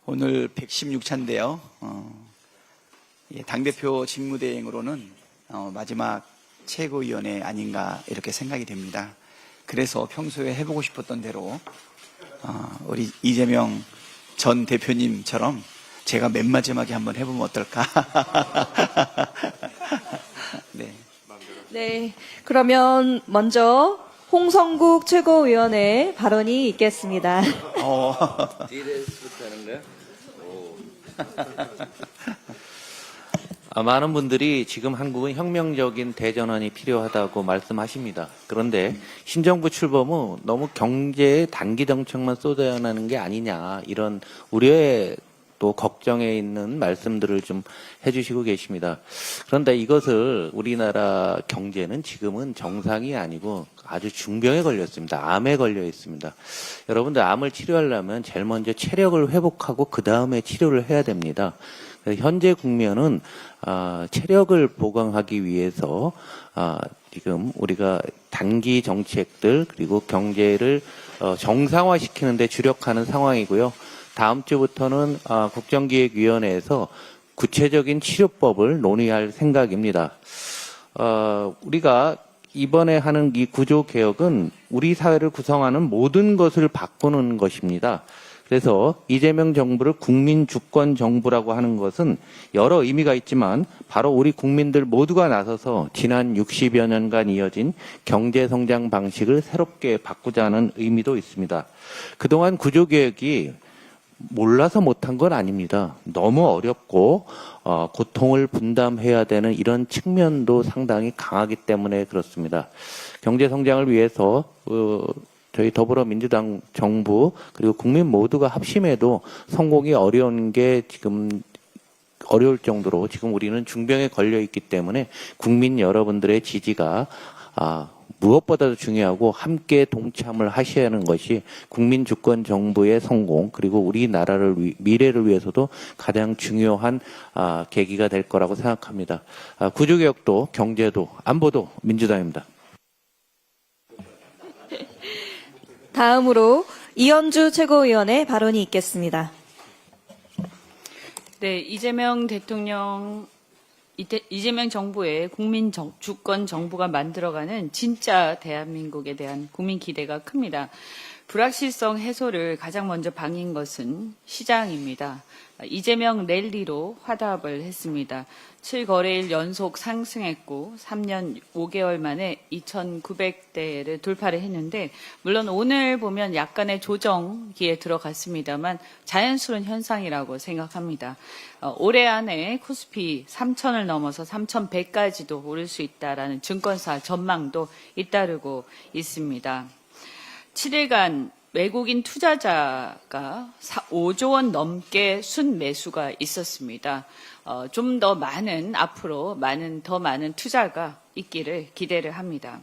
오늘 116차인데요. 당대표 직무대행으로는 마지막 최고위원회 아닌가 이렇게 생각이 됩니다. 그래서 평소에 해보고 싶었던 대로 우리 이재명 전 대표님처럼 제가 맨 마지막에 한번 해보면 어떨까? 네. 네, 그러면 먼저 홍성국 최고위원의 발언이 있겠습니다. 뒤에서부터 하는 거야? 많은 분들이 지금 한국은 혁명적인 대전환이 필요하다고 말씀하십니다. 그런데 신정부 출범 후 너무 경제에 단기 정책만 쏟아내는 게 아니냐 이런 우려에 또 걱정에 있는 말씀들을 좀 해주시고 계십니다. 그런데 이것을 우리나라 경제는 지금은 정상이 아니고 아주 중병에 걸렸습니다. 암에 걸려 있습니다. 여러분들 암을 치료하려면 제일 먼저 체력을 회복하고 그 다음에 치료를 해야 됩니다. 현재 국면은 체력을 보강하기 위해서 지금 우리가 단기 정책들 그리고 경제를 정상화시키는 데 주력하는 상황이고요. 다음 주부터는 국정기획위원회에서 구체적인 치료법을 논의할 생각입니다. 우리가 이번에 하는 이 구조개혁은 우리 사회를 구성하는 모든 것을 바꾸는 것입니다. 그래서 이재명 정부를 국민주권정부라고 하는 것은 여러 의미가 있지만 바로 우리 국민들 모두가 나서서 지난 60여 년간 이어진 경제성장 방식을 새롭게 바꾸자는 의미도 있습니다. 그동안 구조개혁이 몰라서 못한 건 아닙니다. 너무 어렵고 고통을 분담해야 되는 이런 측면도 상당히 강하기 때문에 그렇습니다. 경제 성장을 위해서 저희 더불어민주당 정부 그리고 국민 모두가 합심해도 성공이 어려운 게 지금 어려울 정도로 지금 우리는 중병에 걸려 있기 때문에 국민 여러분들의 지지가 무엇보다도 중요하고 함께 동참을 하셔야 하는 것이 국민주권 정부의 성공 그리고 우리나라를 미래를 위해서도 가장 중요한 계기가 될 거라고 생각합니다. 구조개혁도 경제도 안보도 민주당입니다. 다음으로 이현주 최고위원의 발언이 있겠습니다. 네, 이재명 정부의 국민주권 정부가 만들어가는 진짜 대한민국에 대한 국민 기대가 큽니다. 불확실성 해소를 가장 먼저 방해한 것은 시장입니다. 이재명 랠리로 화답을 했습니다. 7거래일 연속 상승했고 3년 5개월 만에 2,900대를 돌파를 했는데 물론 오늘 보면 약간의 조정기에 들어갔습니다만 자연스러운 현상이라고 생각합니다. 올해 안에 코스피 3,000을 넘어서 3,100까지도 오를 수 있다라는 증권사 전망도 잇따르고 있습니다. 7일간 외국인 투자자가 5조 원 넘게 순매수가 있었습니다. 좀 더 많은 앞으로 더 많은 투자가 있기를 기대를 합니다.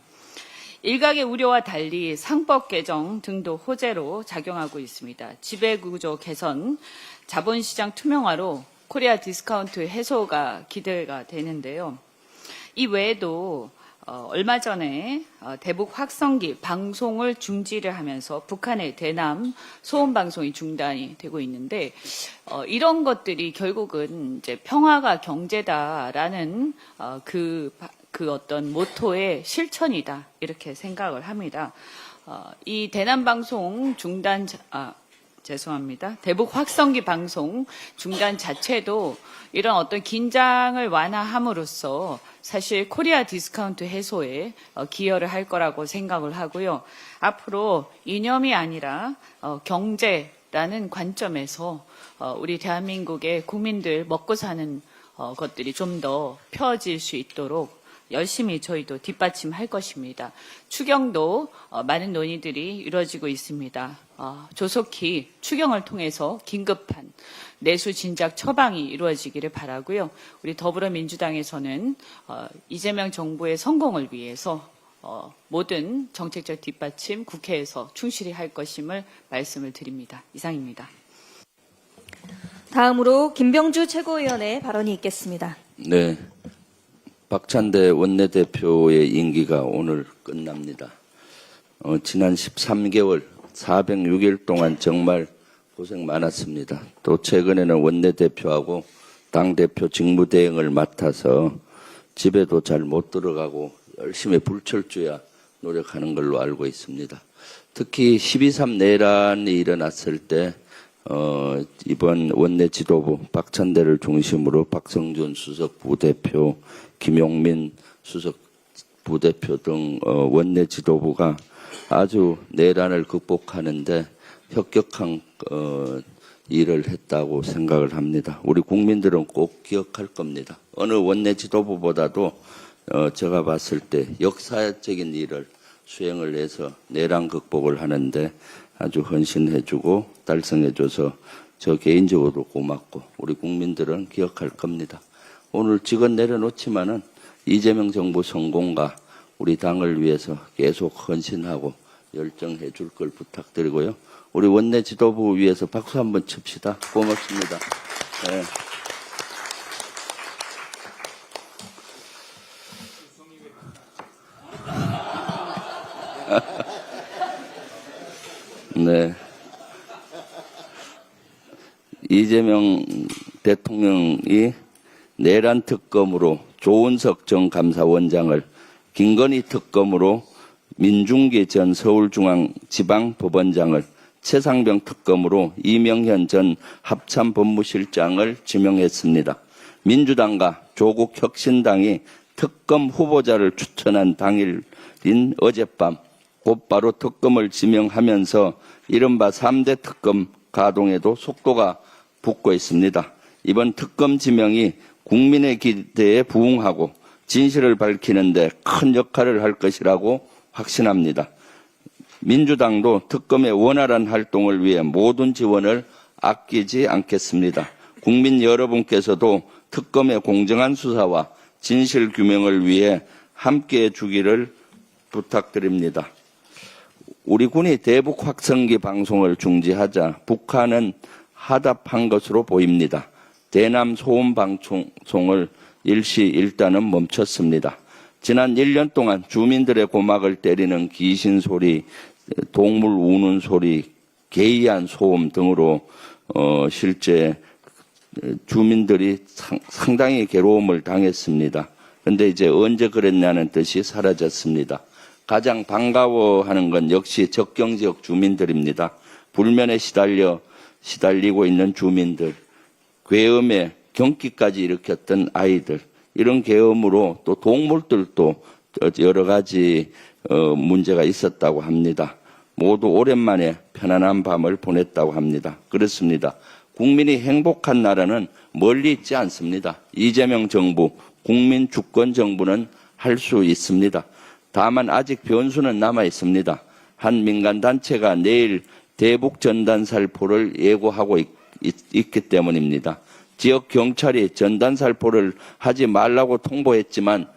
일각의 우려와 달리 상법 개정 등도 호재로 작용하고 있습니다. 지배구조 개선, 자본시장 투명화로 코리아 디스카운트 해소가 기대가 되는데요. 이 외에도 얼마 전에 대북 확성기 방송을 중지를 하면서 북한의 대남 소음 방송이 중단이 되고 있는데 이런 것들이 결국은 이제 평화가 경제다라는 그 어떤 모토의 실천이다 이렇게 생각을 합니다. 이 대남 방송 중단 대북 확성기 방송 중단 자체도 이런 어떤 긴장을 완화함으로써 사실 코리아 디스카운트 해소에 기여를 할 거라고 생각을 하고요. 앞으로 이념이 아니라 경제라는 관점에서 우리 대한민국의 국민들 먹고 사는 것들이 좀 더 펴질 수 있도록 열심히 저희도 뒷받침할 것입니다. 추경도 많은 논의들이 이루어지고 있습니다. 조속히 추경을 통해서 긴급한 내수 진작 처방이 이루어지기를 바라고요. 우리 더불어민주당에서는 이재명 정부의 성공을 위해서 모든 정책적 뒷받침 국회에서 충실히 할 것임을 말씀을 드립니다. 이상입니다. 다음으로 김병주 최고위원의 발언이 있겠습니다. 네. 박찬대 원내대표의 임기가 오늘 끝납니다. 지난 13개월 406일 동안 정말 고생 많았습니다. 또 최근에는 원내대표하고 당대표 직무대행을 맡아서 집에도 잘 못 들어가고 열심히 불철주야 노력하는 걸로 알고 있습니다. 특히 12.3 내란이 일어났을 때 이번 원내 지도부 박찬대를 중심으로 박성준 수석 부대표, 김용민 수석 부대표 등 원내 지도부가 아주 내란을 극복하는데 혁혁한 일을 했다고 생각을 합니다. 우리 국민들은 꼭 기억할 겁니다. 어느 원내 지도부보다도 제가 봤을 때 역사적인 일을 수행을 해서 내란 극복을 하는데 아주 헌신해주고 달성해줘서 저 개인적으로 고맙고 우리 국민들은 기억할 겁니다. 오늘 직언 내려놓지만은 이재명 정부 성공과 우리 당을 위해서 계속 헌신하고 열정해 줄 걸 부탁드리고요. 우리 원내 지도부 위해서 박수 한번 칩시다. 고맙습니다. 네. 네. 이재명 대통령이 내란 특검으로 조은석 전 감사원장을, 김건희 특검으로 민중기 전 서울중앙지방법원장을, 최상병 특검으로 이명현 전 합참법무실장을 지명했습니다. 민주당과 조국 혁신당이 특검 후보자를 추천한 당일인 어젯밤 곧바로 특검을 지명하면서 이른바 3대 특검 가동에도 속도가 붙고 있습니다. 이번 특검 지명이 국민의 기대에 부응하고 진실을 밝히는 데 큰 역할을 할 것이라고 확신합니다. 민주당도 특검의 원활한 활동을 위해 모든 지원을 아끼지 않겠습니다. 국민 여러분께서도 특검의 공정한 수사와 진실 규명을 위해 함께해 주기를 부탁드립니다. 우리 군이 대북 확성기 방송을 중지하자 북한은 하답한 것으로 보입니다. 대남 소음 방송을 일시일단은 멈췄습니다. 지난 1년 동안 주민들의 고막을 때리는 귀신 소리, 동물 우는 소리, 개이한 소음 등으로 실제 주민들이 상당히 괴로움을 당했습니다. 그런데 이제 언제 그랬냐는 뜻이 사라졌습니다. 가장 반가워하는 건 역시 적경지역 주민들입니다. 불면에 시달리고 있는 주민들, 괴음에 경기까지 일으켰던 아이들, 이런 계엄으로 또 동물들도 여러 가지 문제가 있었다고 합니다. 모두 오랜만에 편안한 밤을 보냈다고 합니다. 그렇습니다. 국민이 행복한 나라는 멀리 있지 않습니다. 이재명 정부, 국민 주권 정부는 할 수 있습니다. 다만 아직 변수는 남아 있습니다. 한 민간단체가 내일 대북 전단살포를 예고하고 있기 때문입니다. 지역 경찰이 전단살포를 하지 말라고 통보했지만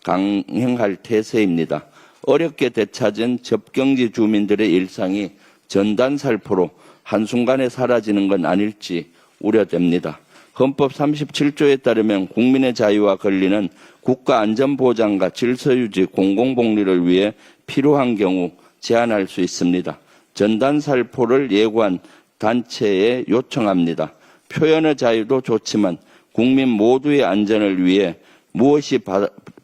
강행할 태세입니다. 어렵게 되찾은 접경지 주민들의 일상이 전단살포로 한순간에 사라지는 건 아닐지 우려됩니다. 헌법 37조에 따르면 국민의 자유와 권리는 국가안전보장과 질서유지, 공공복리를 위해 필요한 경우 제한할 수 있습니다. 전단살포를 예고한 단체에 요청합니다. 표현의 자유도 좋지만 국민 모두의 안전을 위해 무엇이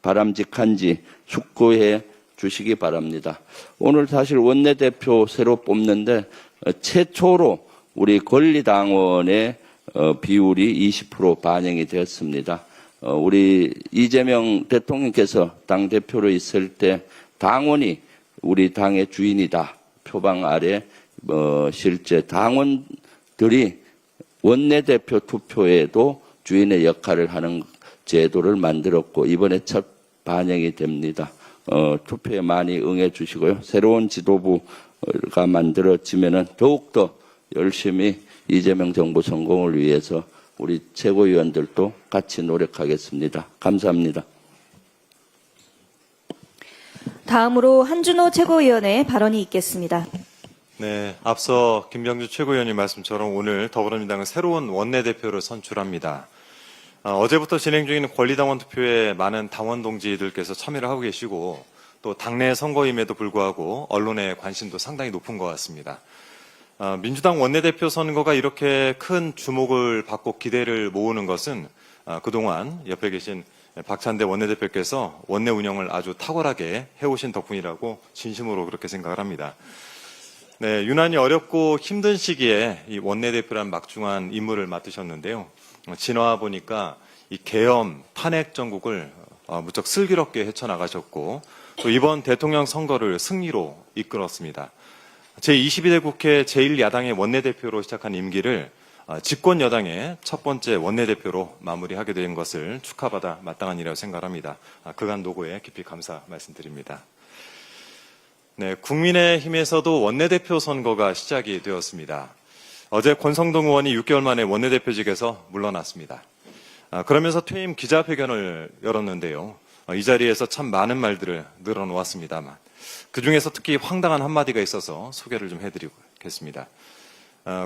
바람직한지 숙고해 주시기 바랍니다. 오늘 사실 원내대표 새로 뽑는데 최초로 우리 권리당원의 비율이 20% 반영이 되었습니다. 우리 이재명 대통령께서 당대표로 있을 때 당원이 우리 당의 주인이다 표방 아래 실제 당원들이 원내대표 투표에도 주인의 역할을 하는 제도를 만들었고 이번에 첫 반영이 됩니다. 투표에 많이 응해 주시고요. 새로운 지도부가 만들어지면은 더욱더 열심히 이재명 정부 성공을 위해서 우리 최고위원들도 같이 노력하겠습니다. 감사합니다. 다음으로 한준호 최고위원의 발언이 있겠습니다. 네, 앞서 김병주 최고위원님 말씀처럼 오늘 더불어민주당은 새로운 원내대표를 선출합니다. 어제부터 진행 중인 권리당원 투표에 많은 당원 동지들께서 참여를 하고 계시고 또 당내 선거임에도 불구하고 언론의 관심도 상당히 높은 것 같습니다. 민주당 원내대표 선거가 이렇게 큰 주목을 받고 기대를 모으는 것은 그동안 옆에 계신 박찬대 원내대표께서 원내 운영을 아주 탁월하게 해오신 덕분이라고 진심으로 그렇게 생각을 합니다. 네, 유난히 어렵고 힘든 시기에 이 원내대표란 막중한 임무를 맡으셨는데요. 지나와 보니까 이 계엄, 탄핵 정국을 무척 슬기롭게 헤쳐나가셨고 또 이번 대통령 선거를 승리로 이끌었습니다. 제22대 국회 제1야당의 원내대표로 시작한 임기를 집권 여당의 첫 번째 원내대표로 마무리하게 된 것을 축하받아 마땅한 일이라고 생각합니다. 그간 노고에 깊이 감사 말씀드립니다. 네, 국민의힘에서도 원내대표 선거가 시작이 되었습니다. 어제 권성동 의원이 6개월 만에 원내대표직에서 물러났습니다. 그러면서 퇴임 기자회견을 열었는데요. 이 자리에서 참 많은 말들을 늘어놓았습니다만 그중에서 특히 황당한 한마디가 있어서 소개를 좀 해드리겠습니다.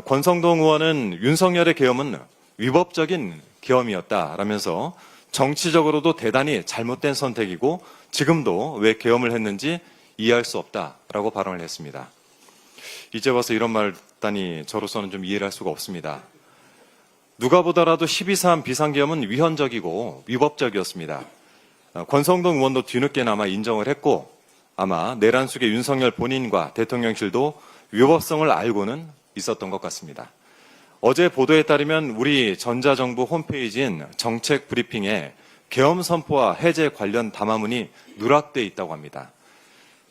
권성동 의원은 윤석열의 계엄은 위법적인 계엄이었다라면서 정치적으로도 대단히 잘못된 선택이고 지금도 왜 계엄을 했는지 이해할 수 없다라고 발언을 했습니다. 이제 와서 이런 말 듣다니 저로서는 좀 이해를 할 수가 없습니다. 누가 보더라도 12.3 비상계엄은 위헌적이고 위법적이었습니다. 권성동 의원도 뒤늦게나마 인정을 했고 아마 내란 속의 윤석열 본인과 대통령실도 위법성을 알고는 있었던 것 같습니다. 어제 보도에 따르면 우리 전자정부 홈페이지인 정책 브리핑에 계엄 선포와 해제 관련 담화문이 누락돼 있다고 합니다.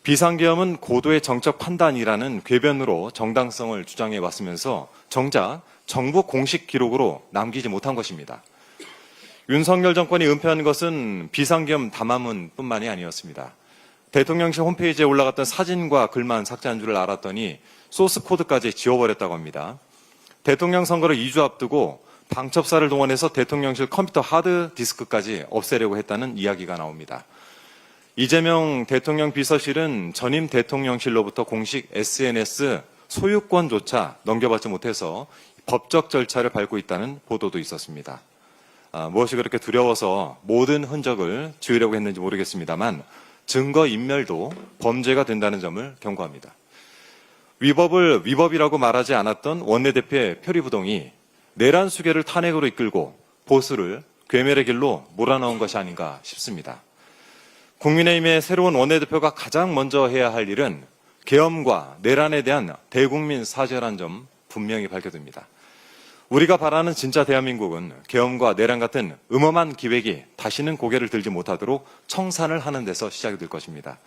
비상계엄은 고도의 정적 판단이라는 궤변으로 정당성을 주장해 왔으면서 정작 정부 공식 기록으로 남기지 못한 것입니다. 윤석열 정권이 은폐한 것은 비상계엄 담화문뿐만이 아니었습니다. 대통령실 홈페이지에 올라갔던 사진과 글만 삭제한 줄 알았더니 소스 코드까지 지워버렸다고 합니다. 대통령 선거를 2주 앞두고 방첩사를 동원해서 대통령실 컴퓨터 하드디스크까지 없애려고 했다는 이야기가 나옵니다. 이재명 대통령 비서실은 전임 대통령실로부터 공식 SNS 소유권조차 넘겨받지 못해서 법적 절차를 밟고 있다는 보도도 있었습니다. 무엇이 그렇게 두려워서 모든 흔적을 지우려고 했는지 모르겠습니다만 증거인멸도 범죄가 된다는 점을 경고합니다. 위법을 위법이라고 말하지 않았던 원내대표의 표리부동이 내란 수계를 탄핵으로 이끌고 보수를 괴멸의 길로 몰아넣은 것이 아닌가 싶습니다. 국민의힘의 새로운 원내대표가 가장 먼저 해야 할 일은 계엄과 내란에 대한 대국민 사죄라는 점 분명히 밝혀집니다. 우리가 바라는 진짜 대한민국은 계엄과 내란 같은 음험한 기획이 다시는 고개를 들지 못하도록 청산을 하는 데서 시작이 될 것입니다.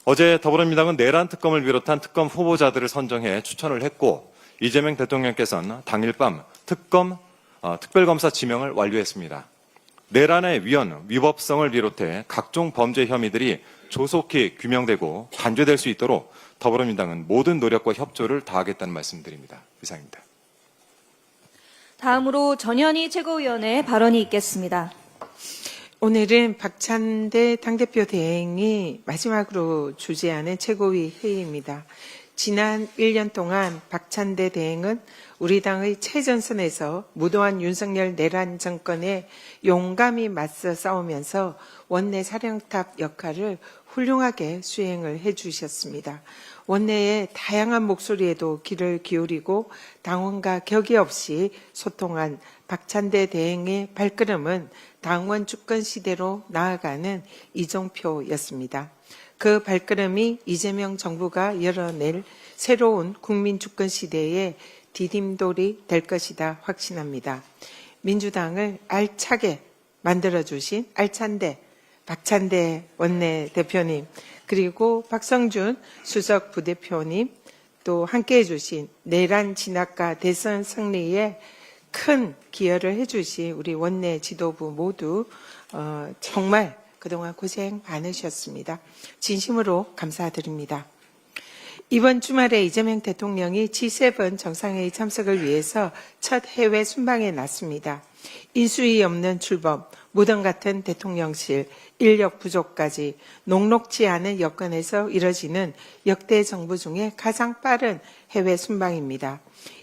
어제 더불어민주당은 내란 특검을 비롯한 특검 후보자들을 선정해 추천을 했고 이재명 대통령께서는 당일 밤 특검 특별검사 지명을 완료했습니다. 내란의 위헌, 위법성을 비롯해 각종 범죄 혐의들이 조속히 규명되고 단죄될 수 있도록 더불어민주당은 모든 노력과 협조를 다하겠다는 말씀드립니다. 이상입니다. 다음으로 전현희 최고위원의 발언이 있겠습니다. 오늘은 박찬대 당대표 대행이 마지막으로 주재하는 최고위 회의입니다. 지난 1년 동안 박찬대 대행은 우리 당의 최전선에서 무도한 윤석열 내란 정권에 용감히 맞서 싸우면서 원내 사령탑 역할을 훌륭하게 수행을 해주셨습니다. 원내의 다양한 목소리에도 귀를 기울이고 당원과 격의 없이 소통한 박찬대 대행의 발걸음은 당원 주권 시대로 나아가는 이정표였습니다. 그 발걸음이 이재명 정부가 열어낼 새로운 국민 주권 시대의 디딤돌이 될 것이다 확신합니다. 민주당을 알차게 만들어주신 알찬대 박찬대 원내대표님 그리고 박성준 수석 부대표님 또 함께해 주신 내란 진압과 대선 승리에 큰 기여를 해주신 우리 원내 지도부 모두 정말 그동안 고생 많으셨습니다. 진심으로 감사드립니다. 이번 주말에 이재명 대통령이 G7 정상회의 참석을 위해서 첫 해외 순방에 났습니다. 인수위 없는 출범, 무덤 같은 대통령실, 인력 부족까지 녹록지 않은 여건에서 이뤄지는 역대 정부 중에 가장 빠른 해외 순방입니다.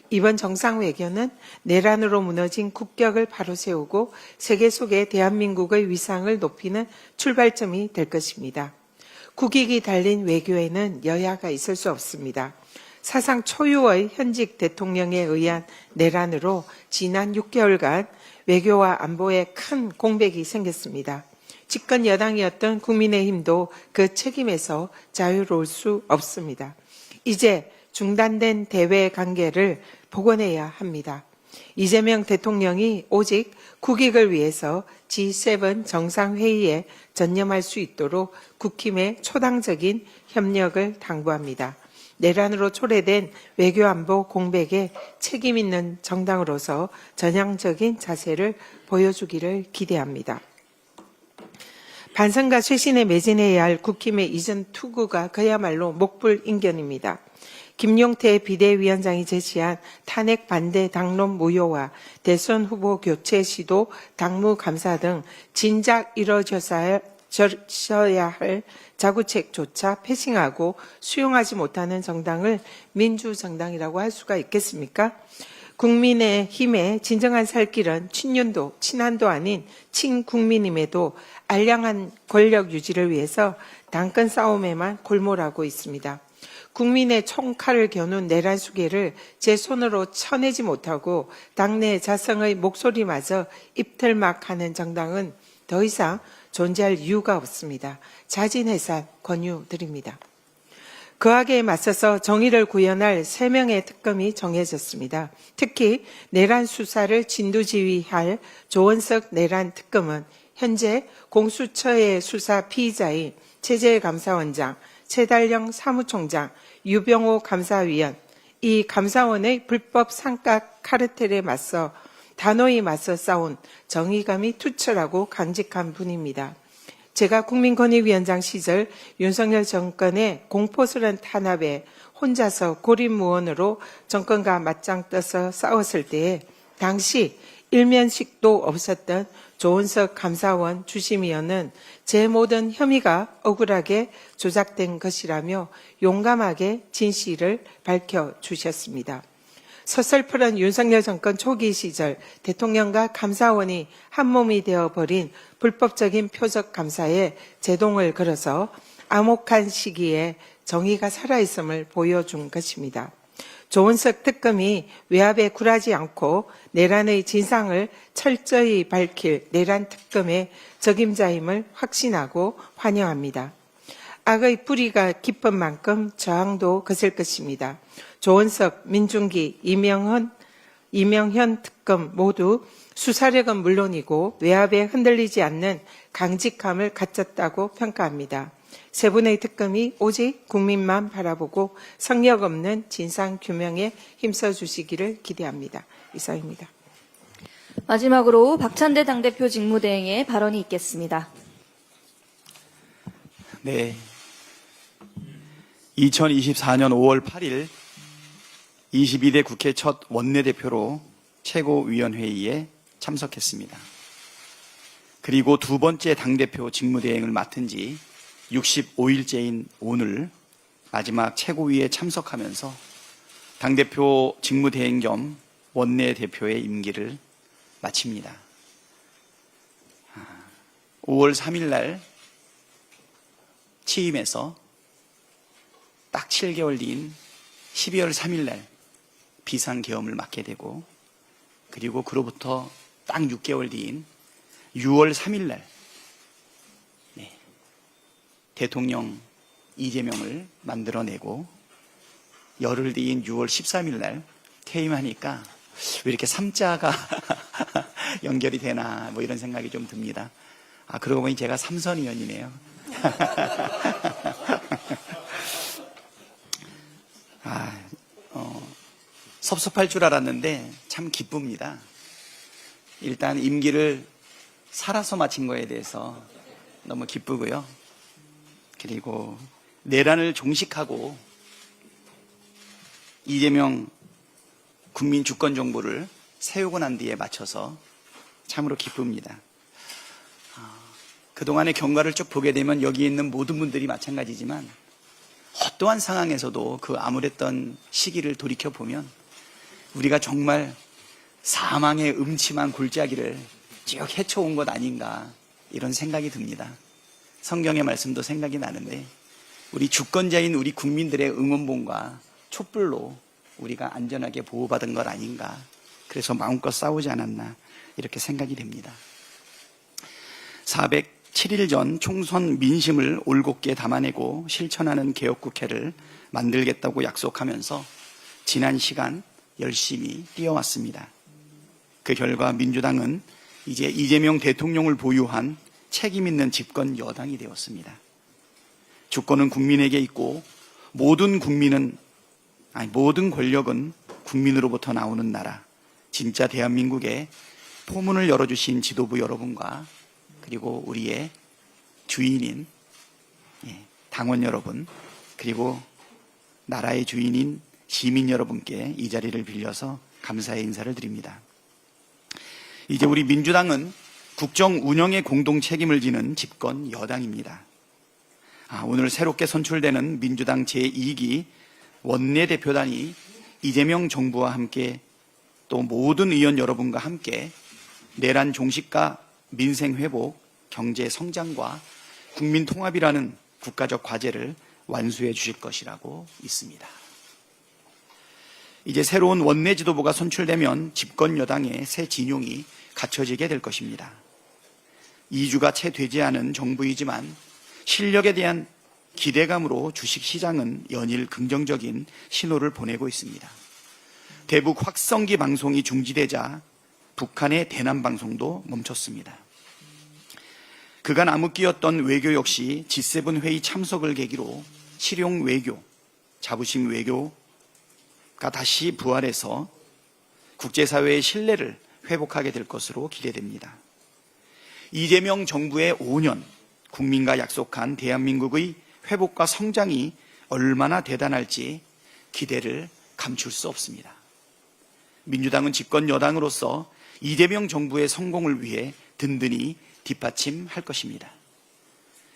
이번 정상외교는 내란으로 무너진 국격을 바로 세우고 세계 속에 대한민국의 위상을 높이는 출발점이 될 것입니다. 국익이 달린 외교에는 여야가 있을 수 없습니다. 사상 초유의 현직 대통령에 의한 내란으로 지난 6개월간 외교와 안보에 큰 공백이 생겼습니다. 집권 여당이었던 국민의힘도 그 책임에서 자유로울 수 없습니다. 이제 중단된 대외 관계를 복원해야 합니다. 이재명 대통령이 오직 국익을 위해서 G7 정상회의에 전념할 수 있도록 국힘의 초당적인 협력을 당부합니다. 내란으로 초래된 외교안보 공백에 책임 있는 정당으로서 전향적인 자세를 보여주기를 기대합니다. 반성과 쇄신에 매진해야 할 국힘의 이전 투구가 그야말로 목불인견입니다. 김용태 비대위원장이 제시한 탄핵 반대 당론 무효와 대선 후보 교체 시도 당무 감사 등 진작 이뤄져야 할 자구책조차 패싱하고 수용하지 못하는 정당을 민주정당이라고 할 수가 있겠습니까? 국민의힘의 진정한 살 길은 친윤도, 친한도 아닌 친국민임에도 알량한 권력 유지를 위해서 당권 싸움에만 골몰하고 있습니다. 국민의 총칼을 겨눈 내란 수계를 제 손으로 쳐내지 못하고 당내 자성의 목소리마저 입틀막하는 정당은 더 이상 존재할 이유가 없습니다. 자진해산 권유드립니다. 그하게 맞서서 정의를 구현할 3명의 특검이 정해졌습니다. 특히 내란 수사를 진두지휘할 조원석 내란 특검은 현재 공수처의 수사 피의자인 최재해 감사원장, 최달령 사무총장, 유병호 감사위원, 이 감사원의 불법 상가 카르텔에 맞서 단호히 맞서 싸운 정의감이 투철하고 강직한 분입니다. 제가 국민권익위원장 시절 윤석열 정권의 공포스런 탄압에 혼자서 고립무원으로 정권과 맞짱 떠서 싸웠을 때에 당시 일면식도 없었던 조은석 감사원 주심위원은 제 모든 혐의가 억울하게 조작된 것이라며 용감하게 진실을 밝혀주셨습니다. 서슬프런 윤석열 정권 초기 시절 대통령과 감사원이 한몸이 되어버린 불법적인 표적 감사에 제동을 걸어서 암혹한 시기에 정의가 살아있음을 보여준 것입니다. 조은석 특검이 외압에 굴하지 않고 내란의 진상을 철저히 밝힐 내란 특검의 적임자임을 확신하고 환영합니다. 악의 뿌리가 깊은 만큼 저항도 거셀 것입니다. 조은석, 민중기, 이명현 특검 모두 수사력은 물론이고 외압에 흔들리지 않는 강직함을 갖췄다고 평가합니다. 세 분의 특검이 오직 국민만 바라보고 성역 없는 진상 규명에 힘써주시기를 기대합니다. 이상입니다. 마지막으로 박찬대 당대표 직무대행의 발언이 있겠습니다. 네. 2024년 5월 8일 22대 국회 첫 원내대표로 최고위원회의에 참석했습니다. 그리고 두 번째 당대표 직무대행을 맡은 지 65일째인 오늘 마지막 최고위에 참석하면서 당대표 직무대행 겸 원내대표의 임기를 마칩니다. 5월 3일 날 취임해서 딱 7개월 뒤인 12월 3일 날 비상계엄을 맡게 되고 그리고 그로부터 딱 6개월 뒤인 6월 3일 날 대통령 이재명을 만들어내고 열흘 뒤인 6월 13일 날 퇴임하니까 왜 이렇게 3자가 연결이 되나 뭐 이런 생각이 좀 듭니다. 그러고 보니 제가 삼선위원이네요. 섭섭할 줄 알았는데 참 기쁩니다. 일단 임기를 살아서 마친 거에 대해서 너무 기쁘고요. 그리고 내란을 종식하고 이재명 국민 주권 정부를 세우고 난 뒤에 맞춰서 참으로 기쁩니다. 그동안의 경과를 쭉 보게 되면 여기 있는 모든 분들이 마찬가지지만 어떠한 상황에서도 그 암울했던 시기를 돌이켜보면 우리가 정말 사망의 음침한 골짜기를 쭉 헤쳐온 것 아닌가 이런 생각이 듭니다. 성경의 말씀도 생각이 나는데 우리 주권자인 우리 국민들의 응원봉과 촛불로 우리가 안전하게 보호받은 것 아닌가. 그래서 마음껏 싸우지 않았나 이렇게 생각이 됩니다. 407일 전 총선 민심을 올곧게 담아내고 실천하는 개혁국회를 만들겠다고 약속하면서 지난 시간 열심히 뛰어왔습니다. 그 결과 민주당은 이제 이재명 대통령을 보유한 책임 있는 집권 여당이 되었습니다. 주권은 국민에게 있고 모든 권력은 국민으로부터 나오는 나라, 진짜 대한민국의 포문을 열어주신 지도부 여러분과 그리고 우리의 주인인 당원 여러분, 그리고 나라의 주인인 시민 여러분께 이 자리를 빌려서 감사의 인사를 드립니다. 이제 우리 민주당은 국정 운영의 공동 책임을 지는 집권 여당입니다. 오늘 새롭게 선출되는 민주당 제2기 원내대표단이 이재명 정부와 함께 또 모든 의원 여러분과 함께 내란 종식과 민생 회복, 경제 성장과 국민 통합이라는 국가적 과제를 완수해 주실 것이라고 믿습니다. 이제 새로운 원내 지도부가 선출되면 집권 여당의 새 진용이 갖춰지게 될 것입니다. 2주가 채 되지 않은 정부이지만 실력에 대한 기대감으로 주식시장은 연일 긍정적인 신호를 보내고 있습니다. 대북 확성기 방송이 중지되자 북한의 대남 방송도 멈췄습니다. 그간 암흑기였던 외교 역시 G7 회의 참석을 계기로 실용 외교, 자부심 외교가 다시 부활해서 국제사회의 신뢰를 회복하게 될 것으로 기대됩니다. 이재명 정부의 5년 국민과 약속한 대한민국의 회복과 성장이 얼마나 대단할지 기대를 감출 수 없습니다. 민주당은 집권 여당으로서 이재명 정부의 성공을 위해 든든히 뒷받침할 것입니다.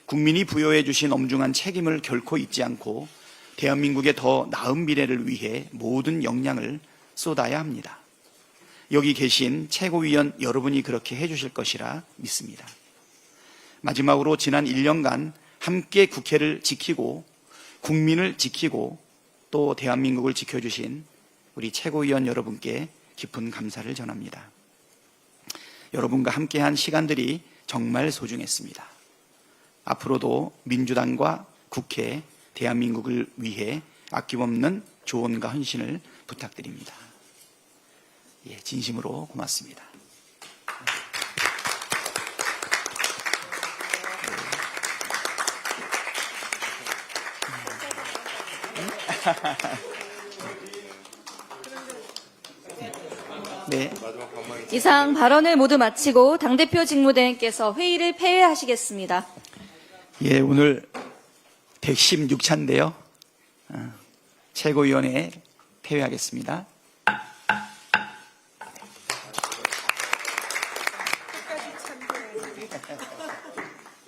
국민이 부여해 주신 엄중한 책임을 결코 잊지 않고 대한민국의 더 나은 미래를 위해 모든 역량을 쏟아야 합니다. 여기 계신 최고위원 여러분이 그렇게 해주실 것이라 믿습니다. 마지막으로 지난 1년간 함께 국회를 지키고 국민을 지키고 또 대한민국을 지켜주신 우리 최고위원 여러분께 깊은 감사를 전합니다. 여러분과 함께한 시간들이 정말 소중했습니다. 앞으로도 민주당과 국회, 대한민국을 위해 아낌없는 조언과 헌신을 부탁드립니다. 진심으로 고맙습니다. 네. 이상 발언을 모두 마치고 당대표 직무대행께서 회의를 폐회하시겠습니다. 오늘 116차인데요. 최고위원회 폐회하겠습니다.